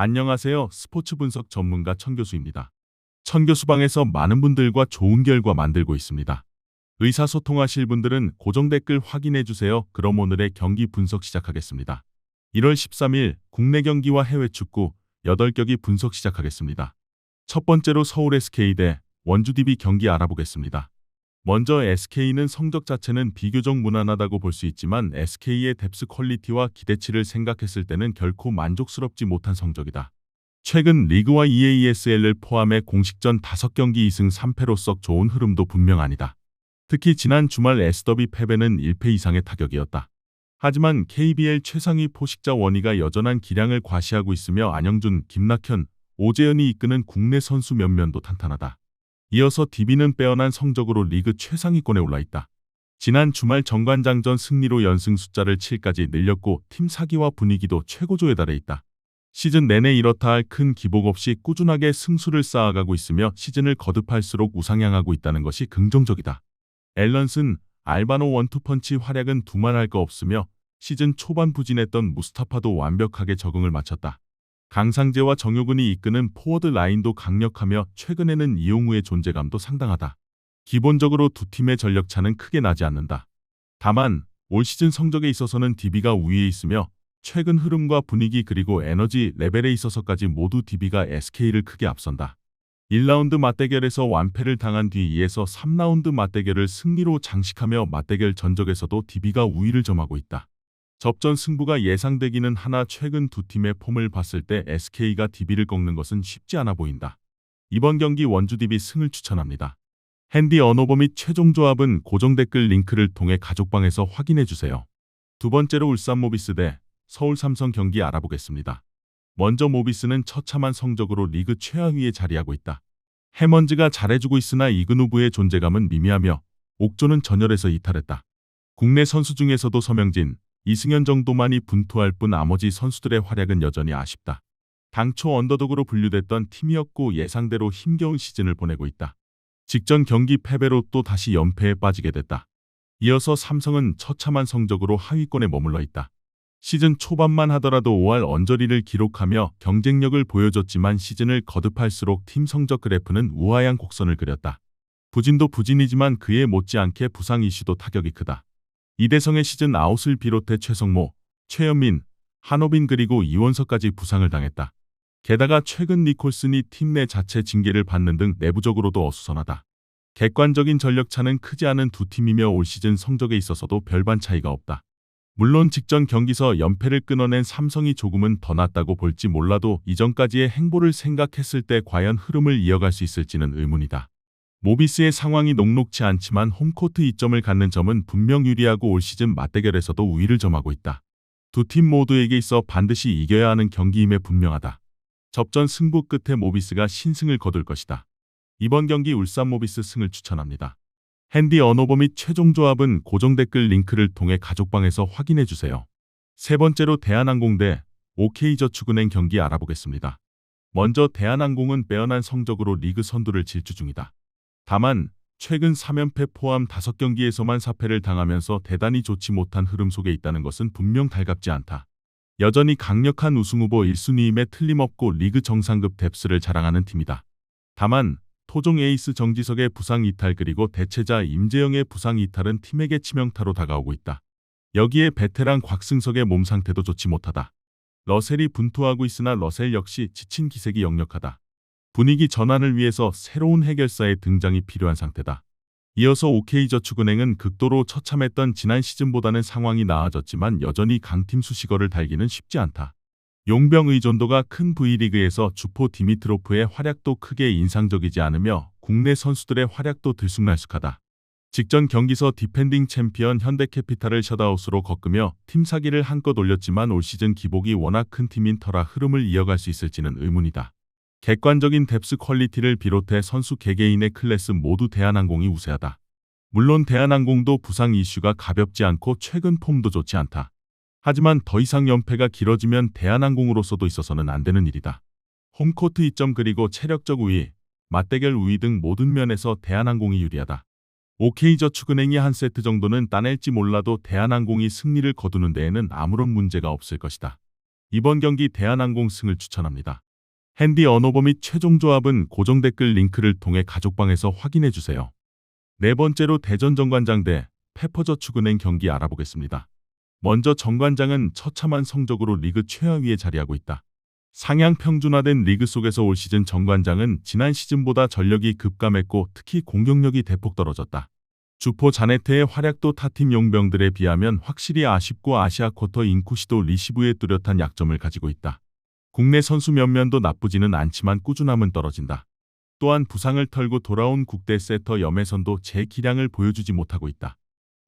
안녕하세요. 스포츠 분석 전문가 천교수입니다. 천교수방에서 많은 분들과 좋은 결과 만들고 있습니다. 의사소통하실 분들은 고정 댓글 확인해 주세요. 그럼 오늘의 경기 분석 시작하겠습니다. 1월 13일 국내 경기와 해외 축구 8경기 분석 시작하겠습니다. 첫 번째로 서울 SK 대 원주 DB 경기 알아보겠습니다. 먼저 SK는 성적 자체는 비교적 무난하다고 볼 수 있지만 SK의 뎁스 퀄리티와 기대치를 생각했을 때는 결코 만족스럽지 못한 성적이다. 최근 리그와 EASL을 포함해 공식전 5경기 2승 3패로 썩 좋은 흐름도 분명 아니다. 특히 지난 주말 S더비 패배는 1패 이상의 타격이었다. 하지만 KBL 최상위 포식자 원희가 여전한 기량을 과시하고 있으며 안영준, 김낙현, 오재현이 이끄는 국내 선수 면면도 탄탄하다. 이어서 DB는 빼어난 성적으로 리그 최상위권에 올라있다. 지난 주말 정관장전 승리로 연승 숫자를 7까지 늘렸고 팀 사기와 분위기도 최고조에 달해 있다. 시즌 내내 이렇다 할 큰 기복 없이 꾸준하게 승수를 쌓아가고 있으며 시즌을 거듭할수록 우상향하고 있다는 것이 긍정적이다. 앨런슨, 알바노 원투펀치 활약은 두말할 거 없으며 시즌 초반 부진했던 무스타파도 완벽하게 적응을 마쳤다. 강상재와 정효근이 이끄는 포워드 라인도 강력하며 최근에는 이용우의 존재감도 상당하다. 기본적으로 두 팀의 전력차는 크게 나지 않는다. 다만 올 시즌 성적에 있어서는 DB가 우위에 있으며 최근 흐름과 분위기 그리고 에너지 레벨에 있어서까지 모두 DB가 SK를 크게 앞선다. 1라운드 맞대결에서 완패를 당한 뒤 2에서 3라운드 맞대결을 승리로 장식하며 맞대결 전적에서도 DB가 우위를 점하고 있다. 접전 승부가 예상되기는 하나 최근 두 팀의 폼을 봤을 때 SK가 DB를 꺾는 것은 쉽지 않아 보인다. 이번 경기 원주 DB 승을 추천합니다. 핸디 언어버 및 최종 조합은 고정 댓글 링크를 통해 가족방에서 확인해주세요. 두 번째로 울산 모비스 대 서울 삼성 경기 알아보겠습니다. 먼저 모비스는 처참한 성적으로 리그 최하위에 자리하고 있다. 해먼즈가 잘해주고 있으나 이근우부의 존재감은 미미하며 옥조는 전열에서 이탈했다. 국내 선수 중에서도 서명진, 이승현 정도만이 분투할 뿐 나머지 선수들의 활약은 여전히 아쉽다. 당초 언더독으로 분류됐던 팀이었고 예상대로 힘겨운 시즌을 보내고 있다. 직전 경기 패배로 또 다시 연패에 빠지게 됐다. 이어서 삼성은 처참한 성적으로 하위권에 머물러 있다. 시즌 초반만 하더라도 5할 언저리를 기록하며 경쟁력을 보여줬지만 시즌을 거듭할수록 팀 성적 그래프는 우하향 곡선을 그렸다. 부진도 부진이지만 그에 못지않게 부상 이슈도 타격이 크다. 이대성의 시즌 아웃을 비롯해 최성모, 최현민, 한호빈 그리고 이원석까지 부상을 당했다. 게다가 최근 니콜슨이 팀 내 자체 징계를 받는 등 내부적으로도 어수선하다. 객관적인 전력차는 크지 않은 두 팀이며 올 시즌 성적에 있어서도 별반 차이가 없다. 물론 직전 경기서 연패를 끊어낸 삼성이 조금은 더 낫다고 볼지 몰라도 이전까지의 행보를 생각했을 때 과연 흐름을 이어갈 수 있을지는 의문이다. 모비스의 상황이 녹록치 않지만 홈코트 이점을 갖는 점은 분명 유리하고 올 시즌 맞대결에서도 우위를 점하고 있다. 두 팀 모두에게 있어 반드시 이겨야 하는 경기임에 분명하다. 접전 승부 끝에 모비스가 신승을 거둘 것이다. 이번 경기 울산 모비스 승을 추천합니다. 핸디 언어버 및 최종 조합은 고정 댓글 링크를 통해 가족방에서 확인해주세요. 세 번째로 대한항공 대 OK저축은행 경기 알아보겠습니다. 먼저 대한항공은 빼어난 성적으로 리그 선두를 질주 중이다. 다만 최근 3연패 포함 5경기에서만 4패를 당하면서 대단히 좋지 못한 흐름 속에 있다는 것은 분명 달갑지 않다. 여전히 강력한 우승후보 1순위임에 틀림없고 리그 정상급 뎁스를 자랑하는 팀이다. 다만 토종 에이스 정지석의 부상 이탈 그리고 대체자 임재영의 부상 이탈은 팀에게 치명타로 다가오고 있다. 여기에 베테랑 곽승석의 몸 상태도 좋지 못하다. 러셀이 분투하고 있으나 러셀 역시 지친 기색이 역력하다. 분위기 전환을 위해서 새로운 해결사의 등장이 필요한 상태다. 이어서 OK저축은행은 극도로 처참했던 지난 시즌보다는 상황이 나아졌지만 여전히 강팀 수식어를 달기는 쉽지 않다. 용병 의존도가 큰 V리그에서 주포 디미트로프의 활약도 크게 인상적이지 않으며 국내 선수들의 활약도 들쑥날쑥하다. 직전 경기서 디펜딩 챔피언 현대캐피탈을 셧아웃으로 꺾으며 팀 사기를 한껏 올렸지만 올 시즌 기복이 워낙 큰 팀인 터라 흐름을 이어갈 수 있을지는 의문이다. 객관적인 뎁스 퀄리티를 비롯해 선수 개개인의 클래스 모두 대한항공이 우세하다. 물론 대한항공도 부상 이슈가 가볍지 않고 최근 폼도 좋지 않다. 하지만 더 이상 연패가 길어지면 대한항공으로서도 있어서는 안 되는 일이다. 홈코트 이점 그리고 체력적 우위, 맞대결 우위 등 모든 면에서 대한항공이 유리하다. OK저축은행이 한 세트 정도는 따낼지 몰라도 대한항공이 승리를 거두는 데에는 아무런 문제가 없을 것이다. 이번 경기 대한항공 승을 추천합니다. 핸디 언어버 및 최종 조합은 고정 댓글 링크를 통해 가족방에서 확인해 주세요. 네 번째로 대전 정관장 대 페퍼저축은행 경기 알아보겠습니다. 먼저 정관장은 처참한 성적으로 리그 최하위에 자리하고 있다. 상향 평준화된 리그 속에서 올 시즌 정관장은 지난 시즌보다 전력이 급감했고 특히 공격력이 대폭 떨어졌다. 주포 자네트의 활약도 타팀 용병들에 비하면 확실히 아쉽고 아시아 쿼터 인쿠시도 리시브에 뚜렷한 약점을 가지고 있다. 국내 선수 면면도 나쁘지는 않지만 꾸준함은 떨어진다. 또한 부상을 털고 돌아온 국대 세터 염혜선도 제 기량을 보여주지 못하고 있다.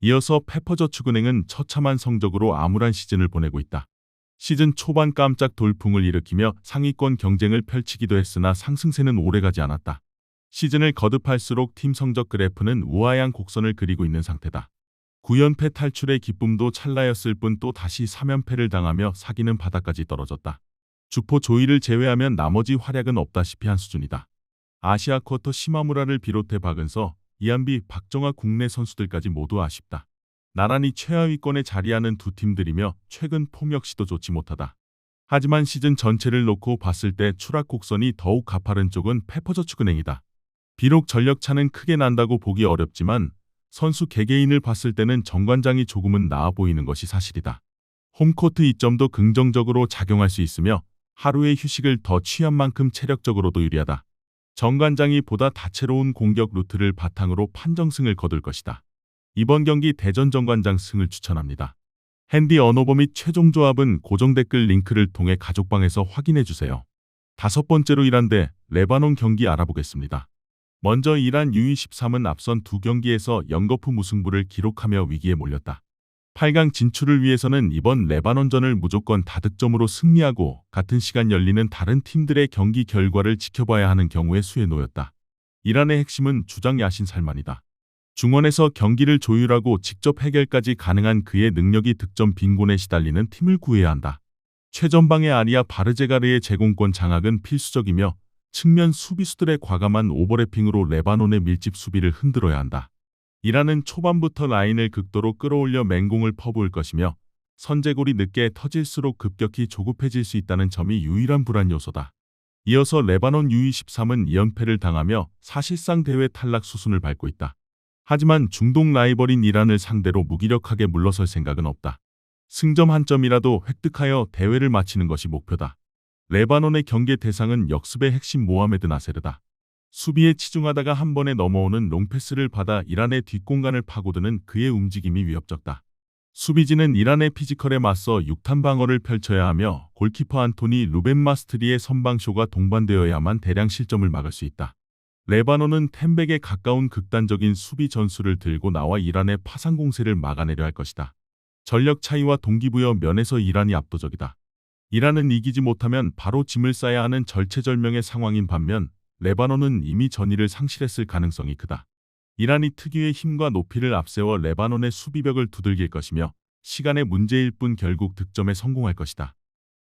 이어서 페퍼저축은행은 처참한 성적으로 암울한 시즌을 보내고 있다. 시즌 초반 깜짝 돌풍을 일으키며 상위권 경쟁을 펼치기도 했으나 상승세는 오래가지 않았다. 시즌을 거듭할수록 팀 성적 그래프는 우아한 곡선을 그리고 있는 상태다. 9연패 탈출의 기쁨도 찰나였을 뿐 또 다시 3연패를 당하며 사기는 바닥까지 떨어졌다. 주포 조이를 제외하면 나머지 활약은 없다시피 한 수준이다. 아시아 쿼터 시마무라를 비롯해 박은서, 이한비, 박정아 국내 선수들까지 모두 아쉽다. 나란히 최하위권에 자리하는 두 팀들이며 최근 폼 역시도 좋지 못하다. 하지만 시즌 전체를 놓고 봤을 때 추락 곡선이 더욱 가파른 쪽은 페퍼저축은행이다. 비록 전력 차는 크게 난다고 보기 어렵지만 선수 개개인을 봤을 때는 정관장이 조금은 나아 보이는 것이 사실이다. 홈코트 이점도 긍정적으로 작용할 수 있으며 하루의 휴식을 더 취한 만큼 체력적으로도 유리하다. 정관장이 보다 다채로운 공격 루트를 바탕으로 판정승을 거둘 것이다. 이번 경기 대전 정관장 승을 추천합니다. 핸디 언어버 및 최종 조합은 고정 댓글 링크를 통해 가족방에서 확인해 주세요. 다섯 번째로 이란 대 레바논 경기 알아보겠습니다. 먼저 이란 U23은 앞선 두 경기에서 연거푸 무승부를 기록하며 위기에 몰렸다. 8강 진출을 위해서는 이번 레바논전을 무조건 다득점으로 승리하고 같은 시간 열리는 다른 팀들의 경기 결과를 지켜봐야 하는 경우의 수에 놓였다. 이란의 핵심은 주장 야신 살만이다. 중원에서 경기를 조율하고 직접 해결까지 가능한 그의 능력이 득점 빈곤에 시달리는 팀을 구해야 한다. 최전방의 아리아 바르제가르의 제공권 장악은 필수적이며 측면 수비수들의 과감한 오버래핑으로 레바논의 밀집 수비를 흔들어야 한다. 이란은 초반부터 라인을 극도로 끌어올려 맹공을 퍼부을 것이며 선제골이 늦게 터질수록 급격히 조급해질 수 있다는 점이 유일한 불안 요소다. 이어서 레바논 U23은 2연패를 당하며 사실상 대회 탈락 수순을 밟고 있다. 하지만 중동 라이벌인 이란을 상대로 무기력하게 물러설 생각은 없다. 승점 한 점이라도 획득하여 대회를 마치는 것이 목표다. 레바논의 경계 대상은 역습의 핵심 모하메드 나세르다. 수비에 치중하다가 한 번에 넘어오는 롱패스를 받아 이란의 뒷공간을 파고드는 그의 움직임이 위협적다. 수비진은 이란의 피지컬에 맞서 육탄 방어를 펼쳐야 하며 골키퍼 안토니 루벤 마스트리의 선방쇼가 동반되어야만 대량 실점을 막을 수 있다. 레바논은 템백에 가까운 극단적인 수비 전술을 들고 나와 이란의 파상 공세를 막아내려 할 것이다. 전력 차이와 동기부여 면에서 이란이 압도적이다. 이란은 이기지 못하면 바로 짐을 싸야 하는 절체절명의 상황인 반면 레바논은 이미 전의를 상실했을 가능성이 크다. 이란이 특유의 힘과 높이를 앞세워 레바논의 수비벽을 두들길 것이며 시간의 문제일 뿐 결국 득점에 성공할 것이다.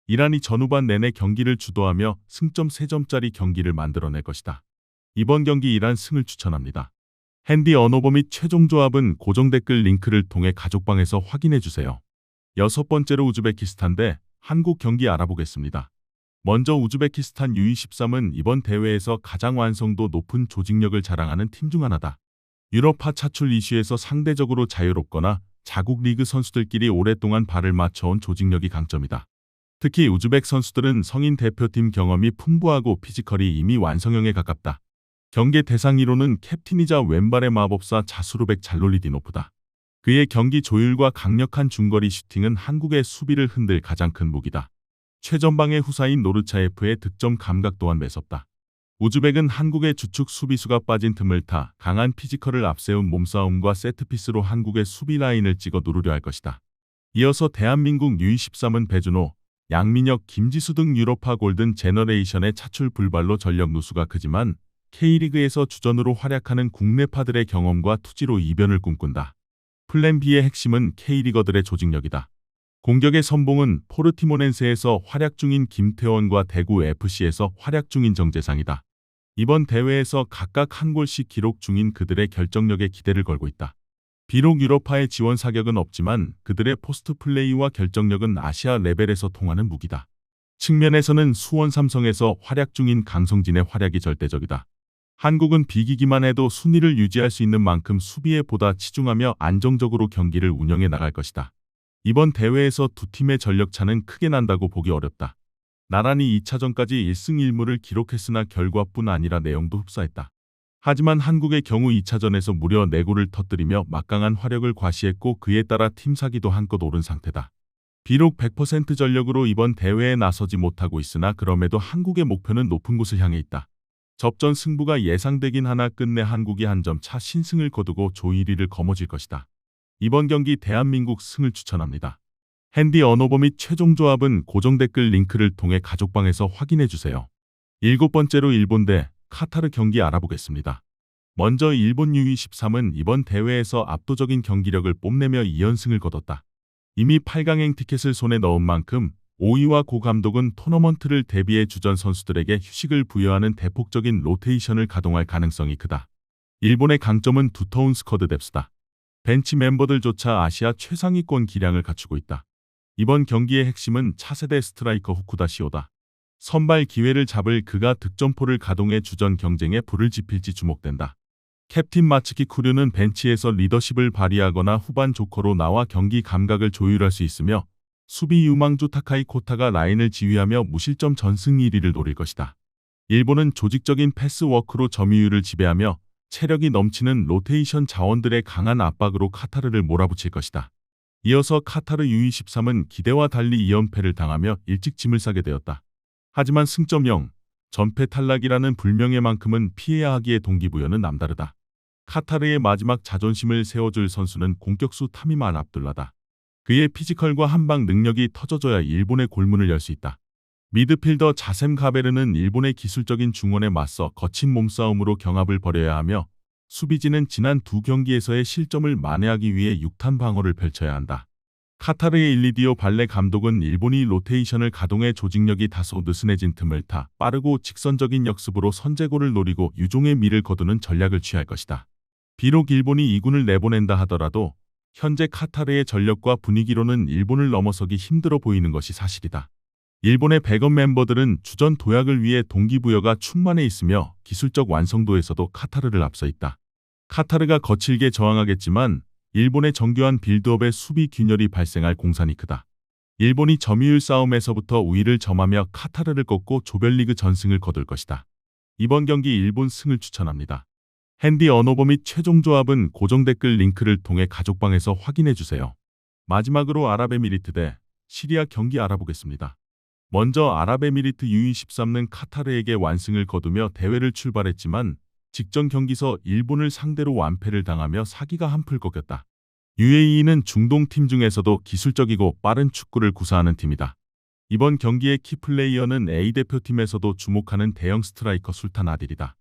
이란이 전후반 내내 경기를 주도하며 승점 3점짜리 경기를 만들어낼 것이다. 이번 경기 이란 승을 추천합니다. 핸디 언어버 및 최종 조합은 고정 댓글 링크를 통해 가족방에서 확인해 주세요. 여섯 번째로 우즈베키스탄 대 한국 경기 알아보겠습니다. 먼저 우즈베키스탄 U23은 이번 대회에서 가장 완성도 높은 조직력을 자랑하는 팀 중 하나다. 유럽파 차출 이슈에서 상대적으로 자유롭거나 자국 리그 선수들끼리 오랫동안 발을 맞춰온 조직력이 강점이다. 특히 우즈벡 선수들은 성인 대표팀 경험이 풍부하고 피지컬이 이미 완성형에 가깝다. 경계 대상 1호는 캡틴이자 왼발의 마법사 자수르벡 잘롤리디노프다. 그의 경기 조율과 강력한 중거리 슈팅은 한국의 수비를 흔들 가장 큰 무기다. 최전방의 후사인 노르차예프의 득점 감각 또한 매섭다. 우즈벡은 한국의 주축 수비수가 빠진 틈을 타 강한 피지컬을 앞세운 몸싸움과 세트피스로 한국의 수비 라인을 찍어 누르려 할 것이다. 이어서 대한민국 U23은 배준호, 양민혁, 김지수 등 유럽파 골든 제너레이션의 차출 불발로 전력 누수가 크지만 K리그에서 주전으로 활약하는 국내파들의 경험과 투지로 이변을 꿈꾼다. 플랜 B의 핵심은 K리거들의 조직력이다. 공격의 선봉은 포르티모넨세에서 활약 중인 김태원과 대구 FC에서 활약 중인 정재상이다. 이번 대회에서 각각 한 골씩 기록 중인 그들의 결정력에 기대를 걸고 있다. 비록 유럽파의 지원 사격은 없지만 그들의 포스트 플레이와 결정력은 아시아 레벨에서 통하는 무기다. 측면에서는 수원 삼성에서 활약 중인 강성진의 활약이 절대적이다. 한국은 비기기만 해도 순위를 유지할 수 있는 만큼 수비에 보다 치중하며 안정적으로 경기를 운영해 나갈 것이다. 이번 대회에서 두 팀의 전력차는 크게 난다고 보기 어렵다. 나란히 2차전까지 1승 1무를 기록했으나 결과뿐 아니라 내용도 흡사했다. 하지만 한국의 경우 2차전에서 무려 4골을 터뜨리며 막강한 화력을 과시했고 그에 따라 팀 사기도 한껏 오른 상태다. 비록 100% 전력으로 이번 대회에 나서지 못하고 있으나 그럼에도 한국의 목표는 높은 곳을 향해 있다. 접전 승부가 예상되긴 하나 끝내 한국이 한 점 차 신승을 거두고 조 1위를 거머쥘 것이다. 이번 경기 대한민국 승을 추천합니다. 핸디 언어버 및 최종 조합은 고정 댓글 링크를 통해 가족방에서 확인해주세요. 7번째로 일본 대 카타르 경기 알아보겠습니다. 먼저 일본 U23은 이번 대회에서 압도적인 경기력을 뽐내며 2연승을 거뒀다. 이미 8강행 티켓을 손에 넣은 만큼 오이와 고 감독은 토너먼트를 대비해 주전 선수들에게 휴식을 부여하는 대폭적인 로테이션을 가동할 가능성이 크다. 일본의 강점은 두터운 스쿼드 뎁스다. 벤치 멤버들조차 아시아 최상위권 기량을 갖추고 있다. 이번 경기의 핵심은 차세대 스트라이커 후쿠다 시오다. 선발 기회를 잡을 그가 득점포를 가동해 주전 경쟁에 불을 지필지 주목된다. 캡틴 마츠키 쿠류는 벤치에서 리더십을 발휘하거나 후반 조커로 나와 경기 감각을 조율할 수 있으며 수비 유망주 타카이 코타가 라인을 지휘하며 무실점 전승 1위를 노릴 것이다. 일본은 조직적인 패스워크로 점유율을 지배하며 체력이 넘치는 로테이션 자원들의 강한 압박으로 카타르를 몰아붙일 것이다. 이어서 카타르 U23은 기대와 달리 2연패를 당하며 일찍 짐을 싸게 되었다. 하지만 승점 0, 전패 탈락이라는 불명예만큼은 피해야 하기에 동기부여는 남다르다. 카타르의 마지막 자존심을 세워줄 선수는 공격수 타미마 알 압둘라다. 그의 피지컬과 한방 능력이 터져줘야 일본의 골문을 열 수 있다. 미드필더 자셈 가베르는 일본의 기술적인 중원에 맞서 거친 몸싸움으로 경합을 벌여야 하며 수비진은 지난 두 경기에서의 실점을 만회하기 위해 6탄 방어를 펼쳐야 한다. 카타르의 일리디오 발레 감독은 일본이 로테이션을 가동해 조직력이 다소 느슨해진 틈을 타 빠르고 직선적인 역습으로 선제골을 노리고 유종의 미를 거두는 전략을 취할 것이다. 비록 일본이 2군을 내보낸다 하더라도 현재 카타르의 전력과 분위기로는 일본을 넘어서기 힘들어 보이는 것이 사실이다. 일본의 백업 멤버들은 주전 도약을 위해 동기부여가 충만해 있으며 기술적 완성도에서도 카타르를 앞서 있다. 카타르가 거칠게 저항하겠지만 일본의 정교한 빌드업에 수비 균열이 발생할 공산이 크다. 일본이 점유율 싸움에서부터 우위를 점하며 카타르를 꺾고 조별리그 전승을 거둘 것이다. 이번 경기 일본 승을 추천합니다. 핸디 언어버 및 최종 조합은 고정 댓글 링크를 통해 가족방에서 확인해주세요. 마지막으로 아랍에미리트 대 시리아 경기 알아보겠습니다. 먼저 아랍에미리트 U23는 카타르에게 완승을 거두며 대회를 출발했지만 직전 경기서 일본을 상대로 완패를 당하며 사기가 한풀 꺾였다. UAE는 중동 팀 중에서도 기술적이고 빠른 축구를 구사하는 팀이다. 이번 경기의 키플레이어는 A대표팀에서도 주목하는 대형 스트라이커 술탄 아딜이다.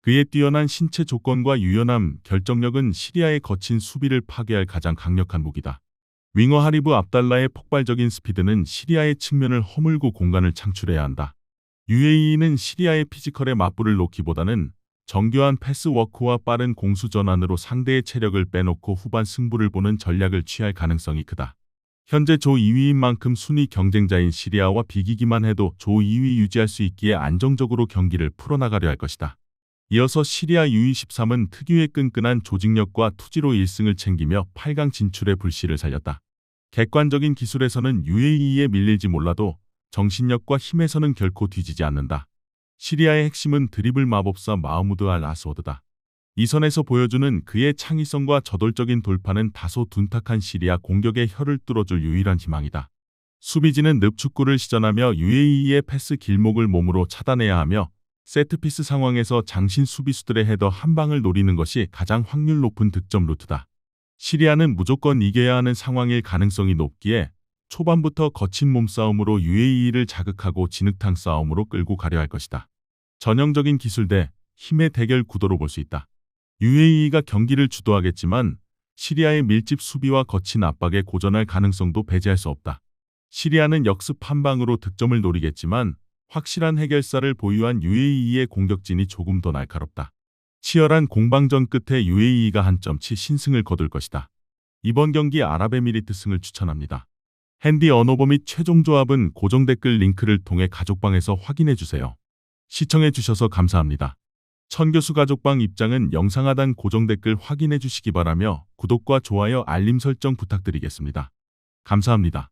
그의 뛰어난 신체 조건과 유연함, 결정력은 시리아의 거친 수비를 파괴할 가장 강력한 무기다. 윙어 하리브 압달라의 폭발적인 스피드는 시리아의 측면을 허물고 공간을 창출해야 한다. UAE는 시리아의 피지컬에 맞불을 놓기보다는 정교한 패스워크와 빠른 공수 전환으로 상대의 체력을 빼놓고 후반 승부를 보는 전략을 취할 가능성이 크다. 현재 조 2위인 만큼 순위 경쟁자인 시리아와 비기기만 해도 조 2위 유지할 수 있기에 안정적으로 경기를 풀어나가려 할 것이다. 이어서 시리아 U23은 특유의 끈끈한 조직력과 투지로 1승을 챙기며 8강 진출의 불씨를 살렸다. 객관적인 기술에서는 UAE에 밀릴지 몰라도 정신력과 힘에서는 결코 뒤지지 않는다. 시리아의 핵심은 드리블 마법사 마흐무드 알 아스워드다. 이 선에서 보여주는 그의 창의성과 저돌적인 돌파는 다소 둔탁한 시리아 공격의 혀를 뚫어줄 유일한 희망이다. 수비진은 늪축구를 시전하며 UAE의 패스 길목을 몸으로 차단해야 하며 세트피스 상황에서 장신 수비수들의 헤더 한 방을 노리는 것이 가장 확률 높은 득점 루트다. 시리아는 무조건 이겨야 하는 상황일 가능성이 높기에 초반부터 거친 몸싸움으로 UAE를 자극하고 진흙탕 싸움으로 끌고 가려 할 것이다. 전형적인 기술 대 힘의 대결 구도로 볼 수 있다. UAE가 경기를 주도하겠지만 시리아의 밀집 수비와 거친 압박에 고전할 가능성도 배제할 수 없다. 시리아는 역습 한 방으로 득점을 노리겠지만 확실한 해결사를 보유한 UAE의 공격진이 조금 더 날카롭다. 치열한 공방전 끝에 UAE가 한 점치 신승을 거둘 것이다. 이번 경기 아랍에미리트 승을 추천합니다. 핸디 언오버 및 최종 조합은 고정 댓글 링크를 통해 가족방에서 확인해 주세요. 시청해 주셔서 감사합니다. 천교수 가족방 입장은 영상 하단 고정 댓글 확인해 주시기 바라며 구독과 좋아요 알림 설정 부탁드리겠습니다. 감사합니다.